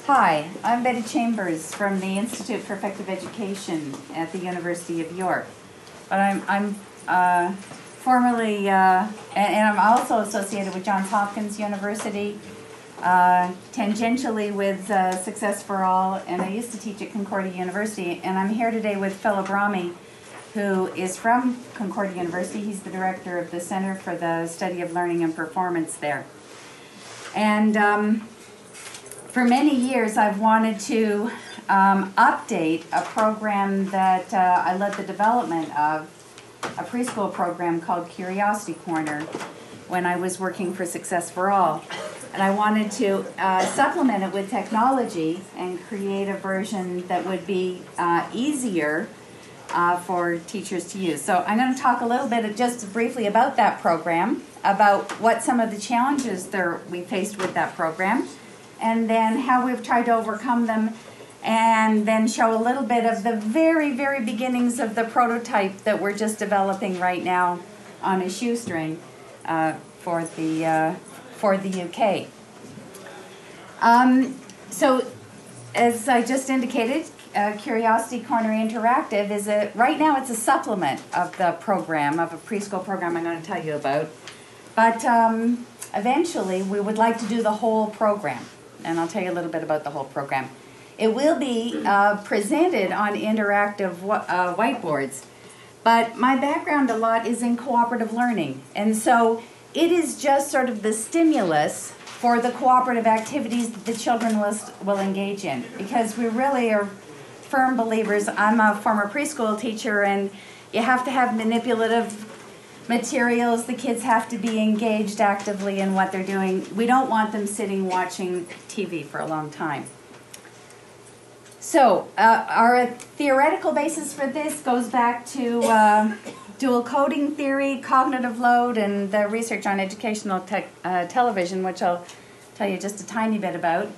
Hi, I'm Bette from the Institute for Effective Education at the University of York. But I'm formerly, and I'm also associated with Johns Hopkins University, tangentially with Success for All, and I used to teach at Concordia University. And I'm here today with Philip Rami, who is from Concordia University. He's the director of the Center for the Study of Learning and Performance there. And for many years, I've wanted to update a program that I led the development of, a preschool program called Curiosity Corner, when I was working for Success for All. And I wanted to supplement it with technology and create a version that would be easier for teachers to use. So I'm going to talk a little bit just briefly about that program, about what some of the challenges we faced with that program, and then how we've tried to overcome them, and then show a little bit of the very, very beginnings of the prototype that we're just developing right now on a shoestring for the UK. So, as I just indicated, Curiosity Corner Interactive is right now it's a supplement of the program, of a preschool program I'm going to tell you about. But eventually we would like to do the whole program, and I'll tell you a little bit about the whole program. It will be presented on interactive whiteboards, but my background a lot is in cooperative learning, and so it is just sort of the stimulus for the cooperative activities that the children will engage in, because we really are firm believers. I'm a former preschool teacher, and you have to have manipulative materials. The kids have to be engaged actively in what they're doing. We don't want them sitting watching TV for a long time. So our theoretical basis for this goes back to dual coding theory, cognitive load, and the research on educational television, which I'll tell you just a tiny bit about.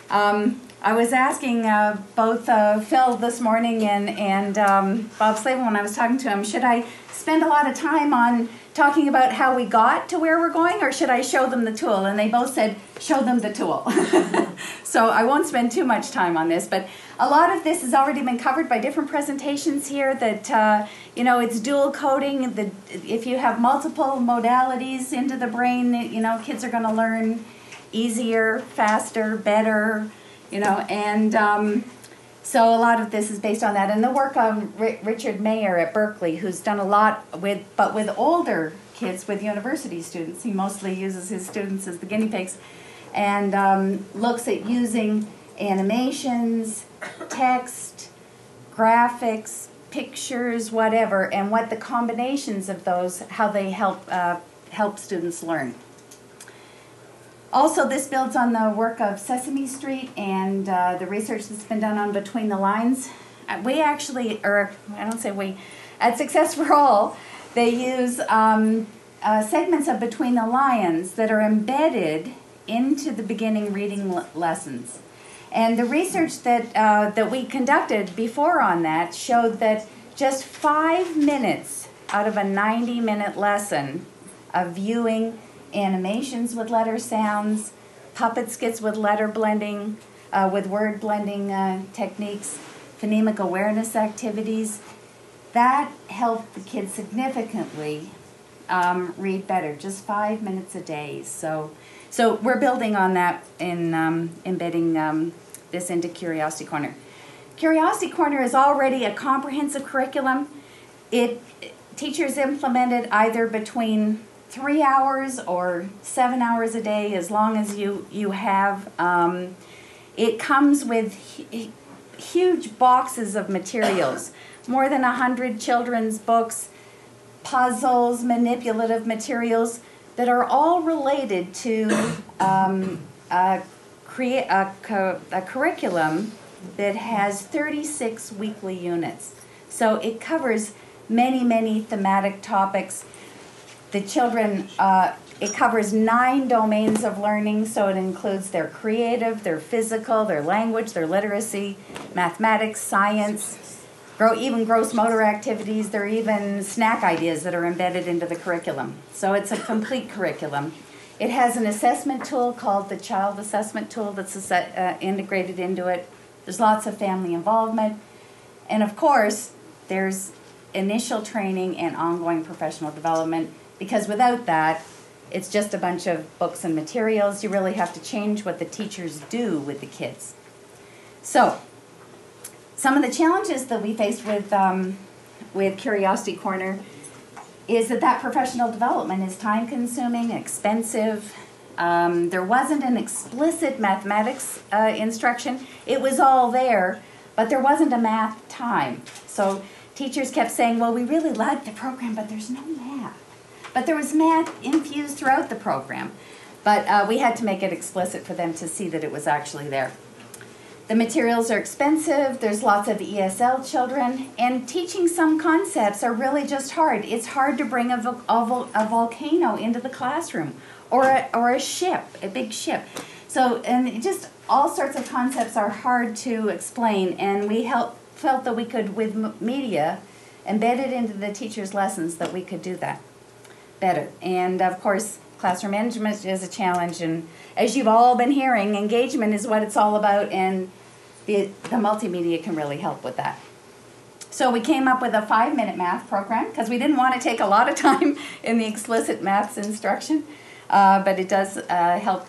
I was asking both Phil this morning and Bob Slavin when I was talking to him, should I spend a lot of time on talking about how we got to where we're going, or should I show them the tool? And they both said, show them the tool. So I won't spend too much time on this, but a lot of this has already been covered by different presentations here that, it's dual coding. If you have multiple modalities into the brain, kids are going to learn easier, faster, better, so a lot of this is based on that. And the work of Richard Mayer at Berkeley, who's done a lot with older kids, with university students. He mostly uses his students as the guinea pigs, and looks at using animations, text, graphics, pictures, whatever, and what the combinations of those, how they help students learn. Also, this builds on the work of Sesame Street and the research that's been done on Between the Lines. We actually, or I don't say we, at Success for All, they use segments of Between the Lines that are embedded into the beginning reading lessons. And the research that we conducted before on that showed that just 5 minutes out of a 90-minute lesson of viewing animations with letter sounds, puppet skits with letter blending, with word blending techniques, phonemic awareness activities, that helped the kids significantly read better, just 5 minutes a day. So we're building on that in embedding this into Curiosity Corner. Curiosity Corner is already a comprehensive curriculum. Teachers implement it either between 3 hours or 7 hours a day, as long as you have. It comes with huge boxes of materials, more than 100 children's books, puzzles, manipulative materials that are all related to create a curriculum that has 36 weekly units. So it covers many, many thematic topics. The children, it covers 9 domains of learning, so it includes their creative, their physical, their language, their literacy, mathematics, science, even gross motor activities. There are even snack ideas that are embedded into the curriculum. So it's a complete curriculum. It has an assessment tool called the Child Assessment Tool that's integrated into it. There's lots of family involvement. And of course, there's initial training and ongoing professional development, because without that, it's just a bunch of books and materials. You really have to change what the teachers do with the kids. So, some of the challenges that we faced with Curiosity Corner is that professional development is time-consuming, expensive. There wasn't an explicit mathematics instruction. It was all there, but there wasn't a math time. So teachers kept saying, well, we really like the program, but there's no math. But there was math infused throughout the program. But we had to make it explicit for them to see that it was actually there. The materials are expensive, there's lots of ESL children, and teaching some concepts are really just hard. It's hard to bring a volcano into the classroom, or a ship, a big ship. So, and just all sorts of concepts are hard to explain, and we felt that we could, with media, embed it into the teachers' lessons, that we could do that better. And of course, classroom management is a challenge, and as you've all been hearing, engagement is what it's all about, and the multimedia can really help with that. So we came up with a 5-minute math program, because we didn't want to take a lot of time in the explicit maths instruction, but it does help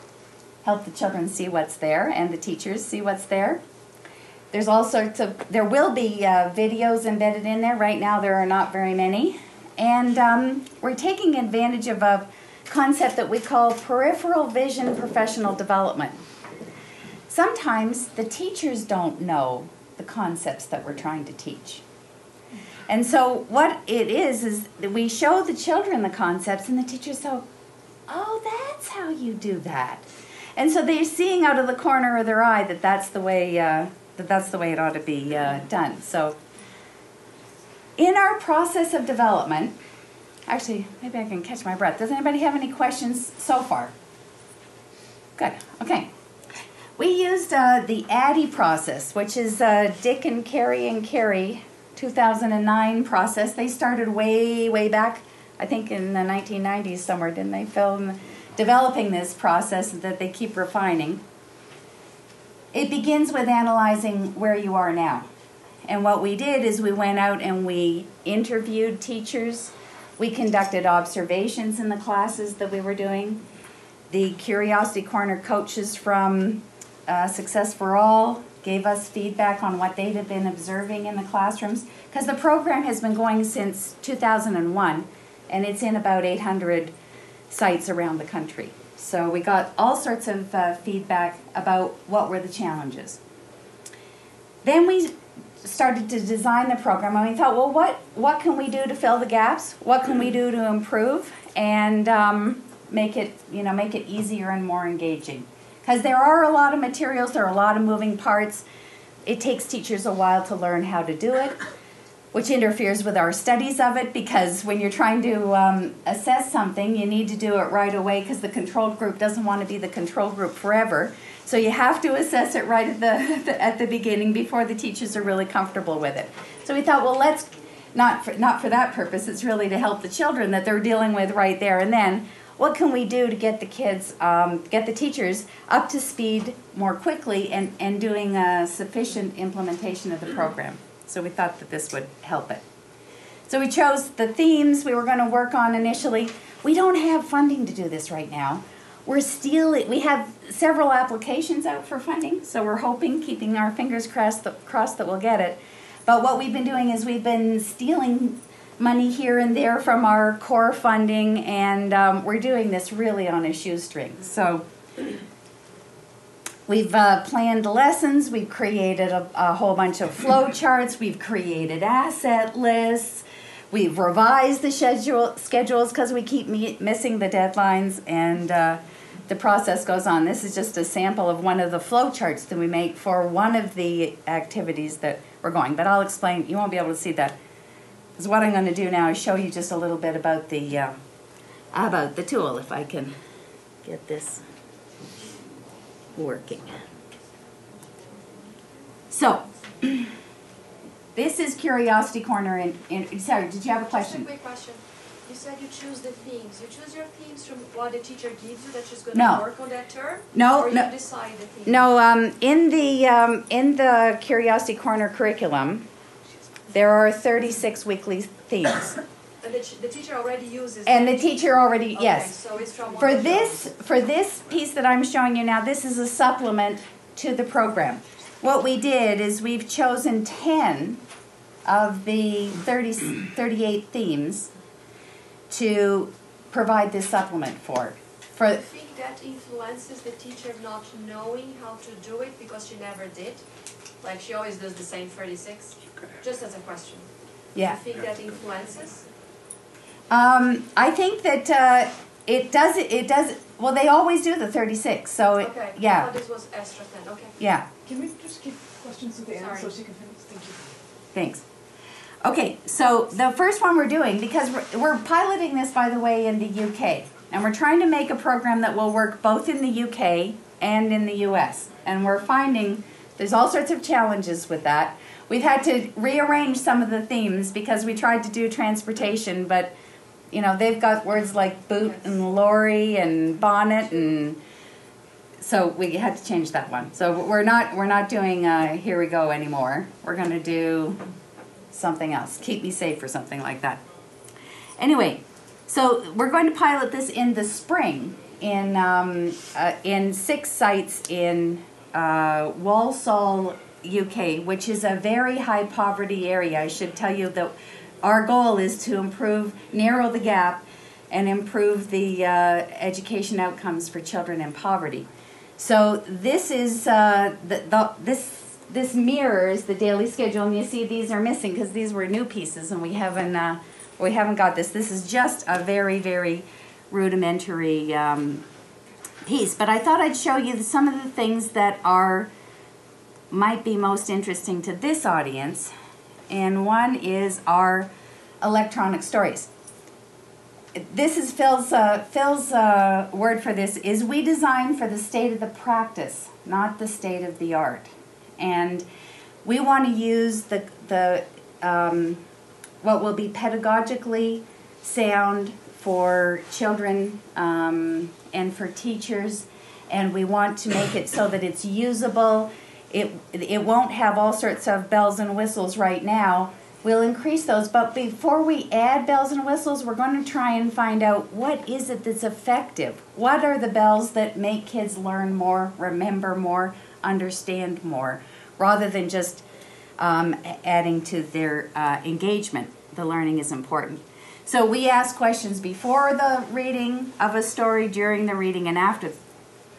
the children see what's there, and the teachers see what's there. There's all sorts of, there will be videos embedded in there. Right now there are not very many. And we're taking advantage of a concept that we call peripheral vision professional development. Sometimes the teachers don't know the concepts that we're trying to teach. And so what it is that we show the children the concepts, and the teachers go, oh, that's how you do that. And so they're seeing out of the corner of their eye that that's the way it ought to be done. So in our process of development, actually, maybe I can catch my breath. Does anybody have any questions so far? Good. Okay. We used the ADDIE process, which is Dick and Carrie 2009 process. They started way back, I think in the 1990s somewhere, didn't they, Phil? Developing this process that they keep refining. It begins with analyzing where you are now. And what we did is we went out and we interviewed teachers. We conducted observations in the classes that we were doing. The Curiosity Corner coaches from Success for All gave us feedback on what they had been observing in the classrooms, because the program has been going since 2001, and it's in about 800 sites around the country. So we got all sorts of feedback about what were the challenges. Then we started to design the program, and we thought, well, what can we do to fill the gaps? What can we do to improve and make it easier and more engaging? Because there are a lot of materials, there are a lot of moving parts. It takes teachers a while to learn how to do it, which interferes with our studies of it, because when you're trying to assess something, you need to do it right away, because the control group doesn't want to be the control group forever. So you have to assess it right at the beginning before the teachers are really comfortable with it. So we thought, well, let's, not for that purpose, it's really to help the children that they're dealing with right there and then. What can we do to get the kids, get the teachers up to speed more quickly and doing a sufficient implementation of the program? So we thought that this would help it. So we chose the themes we were going to work on initially. We don't have funding to do this right now. We have several applications out for funding, so we're hoping, keeping our fingers crossed that we'll get it. But what we've been doing is we've been stealing money here and there from our core funding, and we're doing this really on a shoestring. So we've planned lessons, we've created a whole bunch of flow charts, we've created asset lists, we've revised the schedules because we keep missing the deadlines, and the process goes on. This is just a sample of one of the flow charts that we make for one of the activities that we're going. But I'll explain, you won't be able to see that. Because what I'm going to do now is show you just a little bit about the tool, if I can get this working. So, this is Curiosity Corner. Sorry, did you have a question? Just a quick question. You said you choose the themes. You choose your themes from what the teacher gives you that she's going No. to work on that term? No, or no. you decide the themes? No, in the Curiosity Corner curriculum, there are 36 weekly themes. And the teacher already uses And that? the teacher already, Okay, yes. so it's from For one of this piece that I'm showing you now, this is a supplement to the program. What we did is we've chosen 10 of the 38 themes to provide this supplement for. Do you think that influences the teacher not knowing how to do it because she never did? Like she always does the same 36? Just as a question. Yeah. Do you think that influences? I think that it does, well, they always do the 36, so it, Okay, I yeah, thought this was extra 10, okay. yeah, Can we just give questions to the end Sorry. so she can finish? Thank you. thanks. Okay, so the first one we're doing, because we're piloting this, by the way, in the UK, and we're trying to make a program that will work both in the UK and in the US, and we're finding there's all sorts of challenges with that. We've had to rearrange some of the themes because we tried to do transportation, but you know, they've got words like boot and lorry and bonnet, and so we had to change that one. So we're not doing here we go anymore. We're going to do something else. Keep me safe or something like that. Anyway, so we're going to pilot this in the spring in 6 sites in Walsall, UK, which is a very high poverty area. I should tell you that our goal is to narrow the gap and improve the education outcomes for children in poverty. So this is this mirrors the daily schedule, and you see these are missing because these were new pieces, and we haven't got this. This is just a very, very rudimentary piece. But I thought I'd show you some of the things that might be most interesting to this audience. And one is our electronic stories. This is Phil's word for this is we design for the state of the practice, not the state of the art. And we want to use the what will be pedagogically sound for children and for teachers, and we want to make it so that it's usable. It won't have all sorts of bells and whistles right now. We'll increase those, but before we add bells and whistles, we're going to try and find out what is it that's effective. What are the bells that make kids learn more, remember more, understand more, rather than just adding to their engagement. The learning is important. So we ask questions before the reading of a story, during the reading, and after.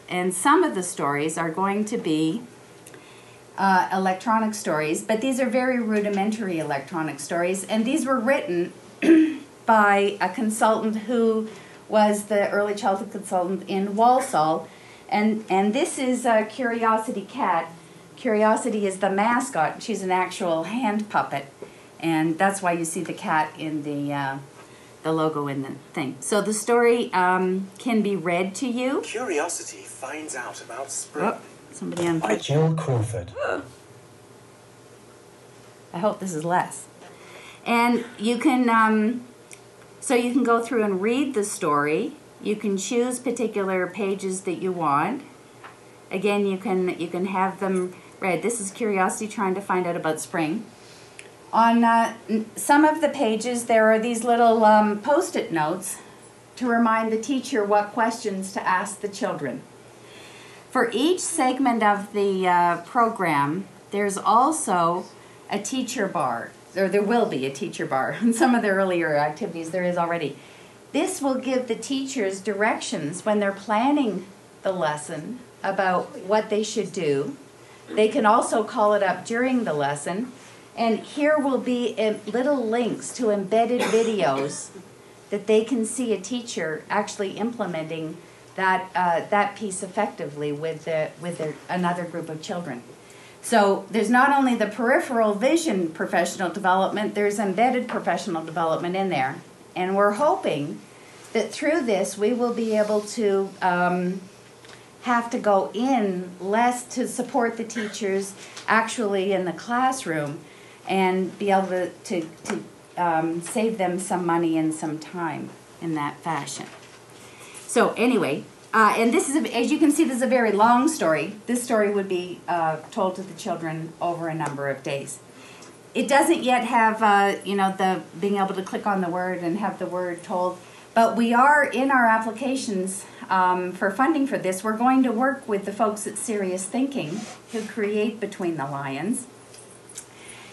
And some of the stories are going to be electronic stories, but these are very rudimentary electronic stories, and these were written by a consultant who was the early childhood consultant in Walsall, and this is Curiosity Cat. Curiosity is the mascot. She's an actual hand puppet, and that's why you see the cat in the logo in the thing. So the story can be read to you. Curiosity finds out about spring. Oh, somebody on. By Jill Crawford. I hope this is less. And you can, so you can go through and read the story. You can choose particular pages that you want. Again, you can have them read. This is Curiosity trying to find out about spring. On some of the pages, there are these little post-it notes to remind the teacher what questions to ask the children. For each segment of the program, there's also a teacher bar, or there will be a teacher bar. In some of the earlier activities, there is already. This will give the teachers directions when they're planning the lesson about what they should do. They can also call it up during the lesson. And here will be little links to embedded videos that they can see a teacher actually implementing that piece effectively with another group of children. So there's not only the peripheral vision professional development, there's embedded professional development in there. And we're hoping that through this we will be able to have to go in less to support the teachers actually in the classroom and be able to save them some money and some time in that fashion. So anyway, and this is, as you can see, this is a very long story. This story would be told to the children over a number of days. It doesn't yet have, the being able to click on the word and have the word told, but we are in our applications for funding for this. We're going to work with the folks at Serious Thinking who create Between the Lions.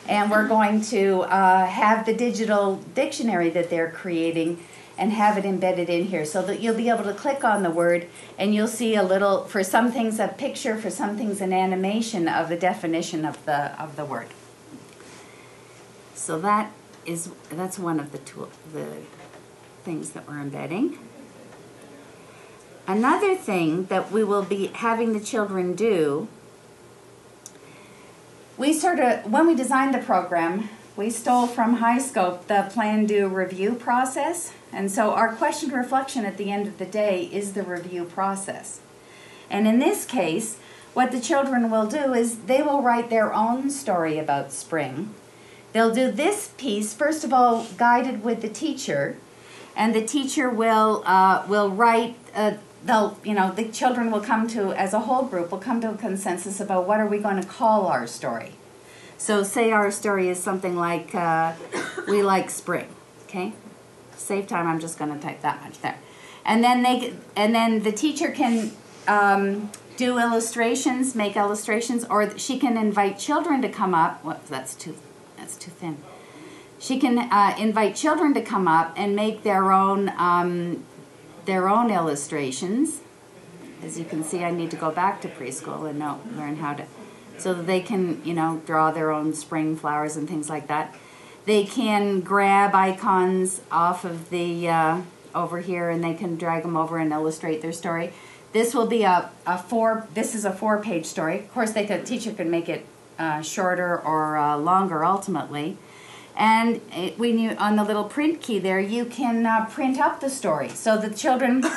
And we're going to have the digital dictionary that they're creating and have it embedded in here so that you'll be able to click on the word and you'll see a little, for some things a picture, for some things an animation of the definition of the word. So that's one of the things that we're embedding. Another thing that we will be having the children do, when we designed the program, we stole from High Scope the plan, do, review process. And so our question reflection at the end of the day is the review process. And in this case, what the children will do is they will write their own story about spring. They'll do this piece, first of all, guided with the teacher. And the teacher will write, the children will come to, as a whole group, will come to a consensus about what are we going to call our story. So say our story is something like, we like spring, okay? Save time, I'm just going to type that much there. And then the teacher can do illustrations, make illustrations, or she can invite children to come up. Well, that's too thin. She can invite children to come up and make their own illustrations. As you can see, I need to go back to preschool and learn how to, so that they can, draw their own spring flowers and things like that. They can grab icons off of the over here, and they can drag them over and illustrate their story. This will be this is a 4-page story. Of course, teacher could make it shorter or longer ultimately. And on the little print key there, you can print up the story. So the children, the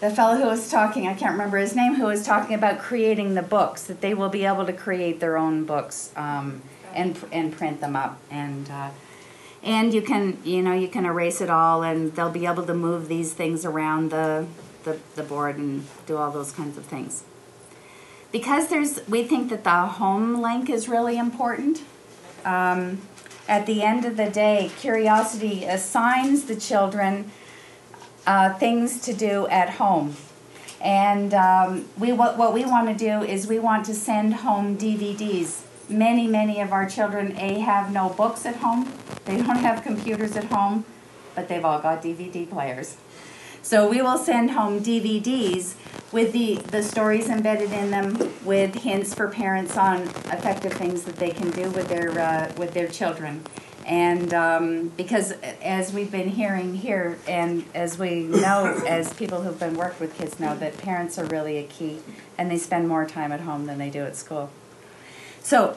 fellow who was talking, I can't remember his name, who was talking about creating the books, that they will be able to create their own books and print them up. And you can, you can erase it all, and they'll be able to move these things around the board and do all those kinds of things. Because we think that the home link is really important. At the end of the day, Curiosity assigns the children things to do at home. And what we want to do is we want to send home DVDs. Many of our children, have no books at home. They don't have computers at home, but they've all got DVD players. So we will send home DVDs with the stories embedded in them, with hints for parents on effective things that they can do with their children. And because as we've been hearing here, and as we know, as people who've been worked with kids know, that parents are really a key, and they spend more time at home than they do at school. So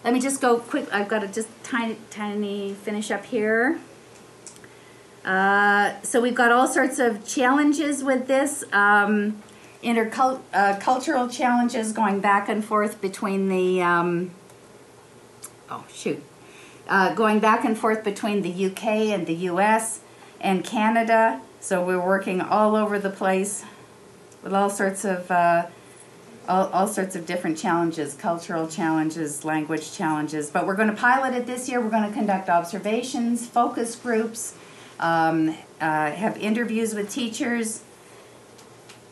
let me just go quick. I've got to just tiny finish up here. So we've got all sorts of challenges with this, cultural challenges going back and forth between the, going back and forth between the UK and the US and Canada. So we're working all over the place with all sorts of different challenges, cultural challenges, language challenges. But we're going to pilot it this year. We're going to conduct observations, focus groups, have interviews with teachers,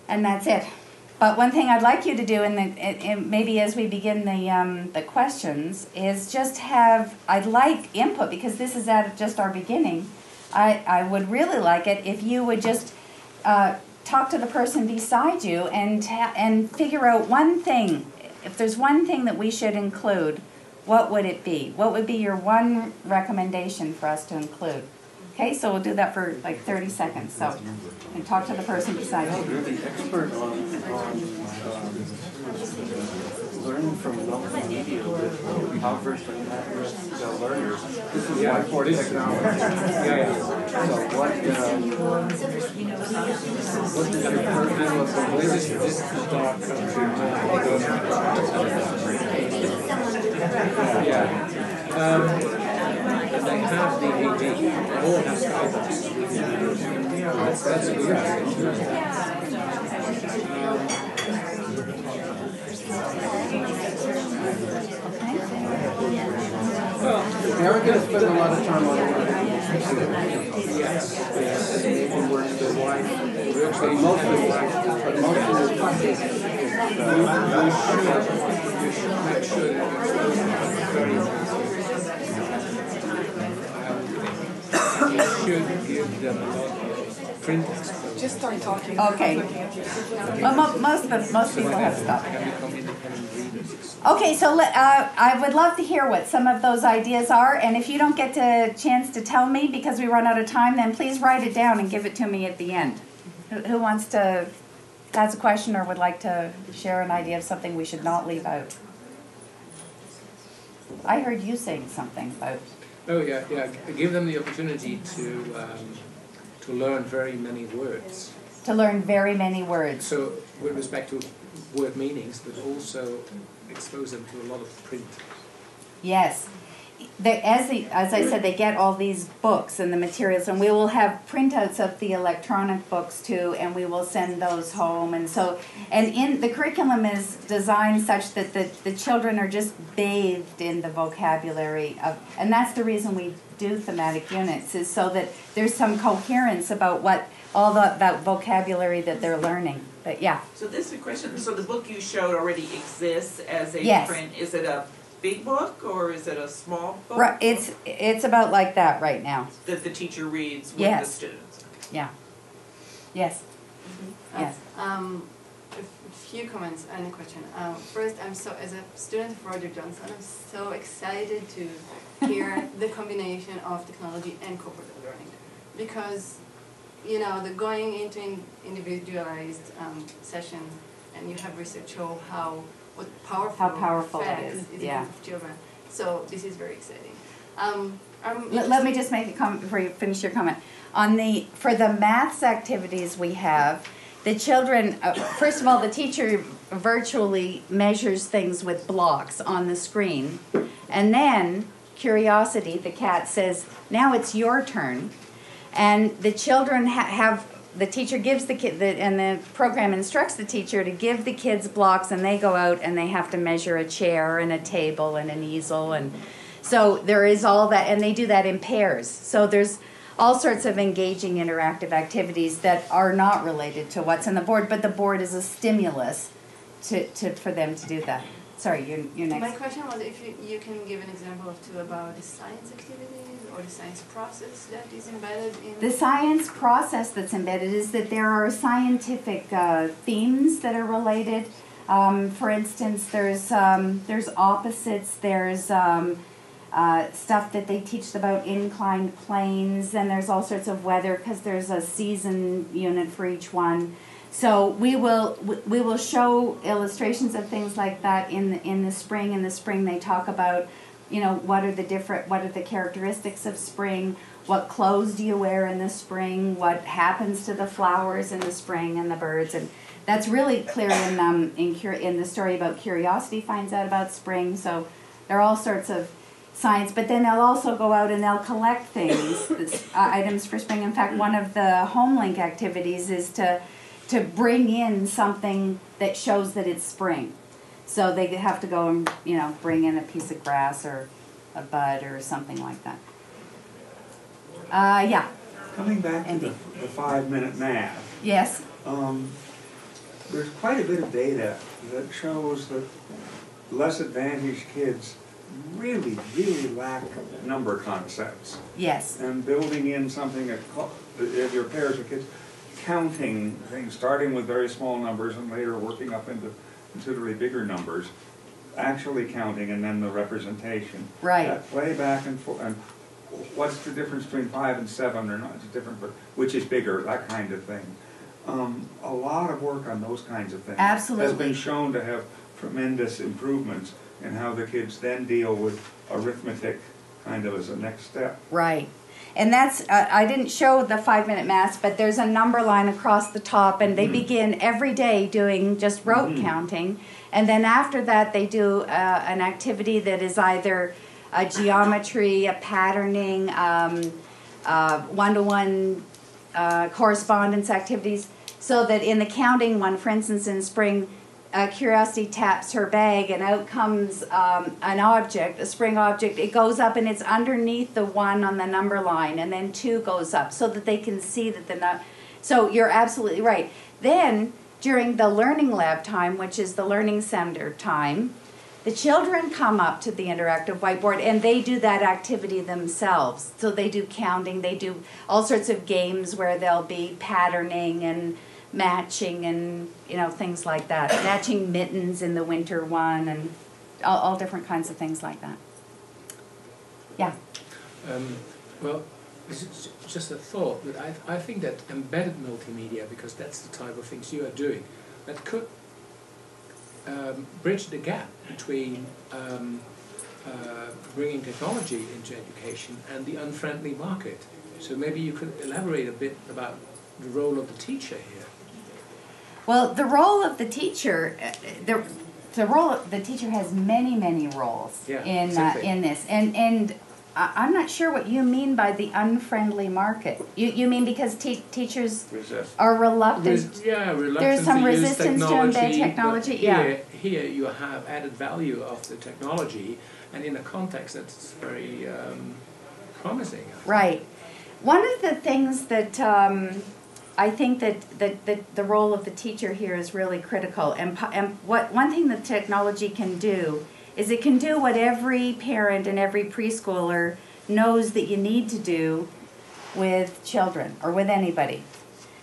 and that's it. But one thing I'd like you to do, maybe as we begin the questions, is just I'd like input, because this is at just our beginning. I would really like it if you would just talk to the person beside you and figure out one thing. If there's one thing that we should include, what would it be? What would be your one recommendation for us to include? Okay, so we'll do that for like 30 seconds. So, and talk to the person beside you. You're the expert on learning from multimedia, how versed are you with the learners? This is whiteboard technology. So what is your personal Yeah. And they have the AD, they all have skybox. That's a good aspect. Eric has spent a lot of time on it. Yes. He works with wife. But most of his practice is make sure that you should give them a lot of print exposure. Just start talking. Okay. Well, most people have stuff. Can become independent readers. Okay, so I would love to hear what some of those ideas are, and if you don't get a chance to tell me because we run out of time, then please write it down and give it to me at the end. Who wants to ask a question or would like to share an idea of something we should not leave out? I heard you saying something about... Oh yeah. Give them the opportunity to learn very many words. To learn very many words. So with respect to word meanings, but also expose them to a lot of print. Yes. As I said, they get all these books and the materials, and we will have printouts of the electronic books too, and we will send those home. And in the curriculum is designed such that the children are just bathed in the vocabulary and that's the reason we do thematic units, is so that there's some coherence about what all that vocabulary that they're learning. But yeah. So this is a question. So the book you showed already exists as a Yes. print. Is it a big book or is it a small book? Right, it's about like that right now. That the teacher reads with Yes. the students. Yeah. Yes. Yes. A few comments and a question. First, as a student of Roger Johnson, I'm so excited to hear the combination of technology and cooperative learning, because the going into individualized session, and you have research show what powerful it effect is. it Yeah. with children. So this is very exciting. Let me just make a comment before you finish your comment. For the maths activities we have, the children, first of all, the teacher virtually measures things with blocks on the screen. And then Curiosity, the cat, says, now it's your turn. And the children the teacher gives the kid, and the program instructs the teacher to give the kids blocks, and they go out and they have to measure a chair and a table and an easel. And so there is all that, and they do that in pairs. So there's all sorts of engaging interactive activities that are not related to what's on the board, but the board is a stimulus for them to do that. Sorry, you're next. My question was if you can give an example about the science activities or the science process that is embedded in... The science process that's embedded is that there are scientific themes that are related. For instance, there's opposites, there's stuff that they teach about inclined planes, and there's all sorts of weather because there's a season unit for each one. So we will show illustrations of things like that in the spring. In the spring, they talk about, what are the characteristics of spring? What clothes do you wear in the spring? What happens to the flowers in the spring and the birds? And that's really clear in the story about Curiosity finds out about spring. So there are all sorts of science, but then they'll also go out and they'll collect things, items for spring. In fact, one of the HomeLink activities is to bring in something that shows that it's spring. So they have to go and, bring in a piece of grass or a bud or something like that. Yeah. Coming back to the 5-minute math. Yes. There's quite a bit of data that shows that less advantaged kids really lack number concepts. Yes. And building in something if your pairs of kids, counting things, starting with very small numbers and later working up into considerably bigger numbers, actually counting, and then the representation. Right. That play back and forth, and what's the difference between 5 and 7 or not? It's different, but which is bigger, that kind of thing. A lot of work on those kinds of things Absolutely. has been shown to have tremendous improvements in how the kids then deal with arithmetic kind of as a next step. Right. And that's, I didn't show the 5-minute math, but there's a number line across the top, and they begin every day doing just rote counting. And then after that, they do an activity that is either a geometry, a patterning, one-to-one correspondence activities, so that in the counting one, for instance, in spring, Curiosity taps her bag and out comes an object, a spring object. It goes up and it's underneath the 1 on the number line, and then 2 goes up so that they can see that so you're absolutely right. Then during the learning lab time, which is the learning center time, the children come up to the interactive whiteboard and they do that activity themselves. So they do counting, they do all sorts of games where they'll be patterning and matching and things like that. Matching mittens in the winter one and all different kinds of things like that. Yeah. Well, this is just a thought, but I think that embedded multimedia, because that's the type of things you are doing, that could bridge the gap between bringing technology into education and the unfriendly market. So maybe you could elaborate a bit about the role of the teacher here. Well, the role of the teacher, the role of the teacher has many roles in this, and I'm not sure what you mean by the unfriendly market. You mean because teachers are reluctant? Reluctant. There's some to resistance use to embed technology. Here you have added value of the technology, and in a context that's very promising. Right. One of the things that I think that the role of the teacher here is really critical, and one thing that technology can do is it can do what every parent and every preschooler knows that you need to do with children or with anybody.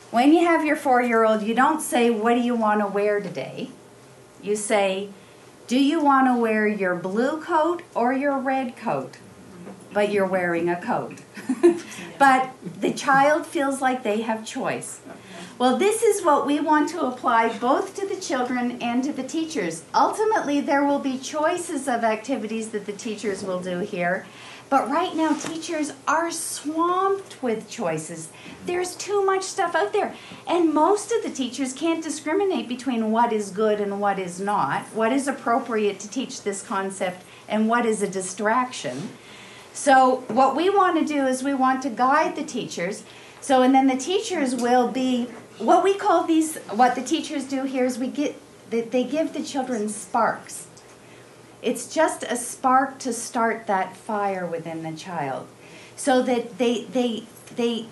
When you have your 4-year-old, you don't say, "What do you want to wear today?" You say, "Do you want to wear your blue coat or your red coat?" But you're wearing a coat. But the child feels like they have choice. Well, this is what we want to apply both to the children and to the teachers. Ultimately, there will be choices of activities that the teachers will do here. But right now, teachers are swamped with choices. There's too much stuff out there. And most of the teachers can't discriminate between what is good and what is not, what is appropriate to teach this concept and what is a distraction. So what we want to do is we want to guide the teachers. So, and then the teachers will be, what we call these, what the teachers do here is they give the children sparks. It's just a spark to start that fire within the child. So that they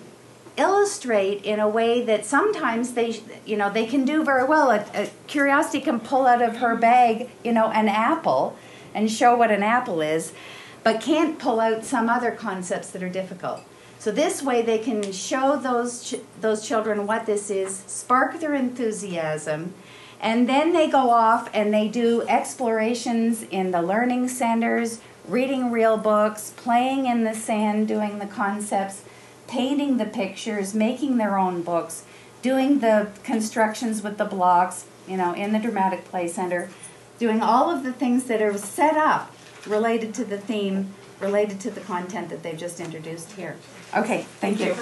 illustrate in a way that sometimes they can do very well. A Curiosity can pull out of her bag, an apple and show what an apple is, but can't pull out some other concepts that are difficult. So this way they can show those children what this is, spark their enthusiasm, and then they go off and they do explorations in the learning centers, reading real books, playing in the sand, doing the concepts, painting the pictures, making their own books, doing the constructions with the blocks, in the Dramatic Play Center, doing all of the things that are set up related to the theme, related to the content that they've just introduced here. Okay, thank you.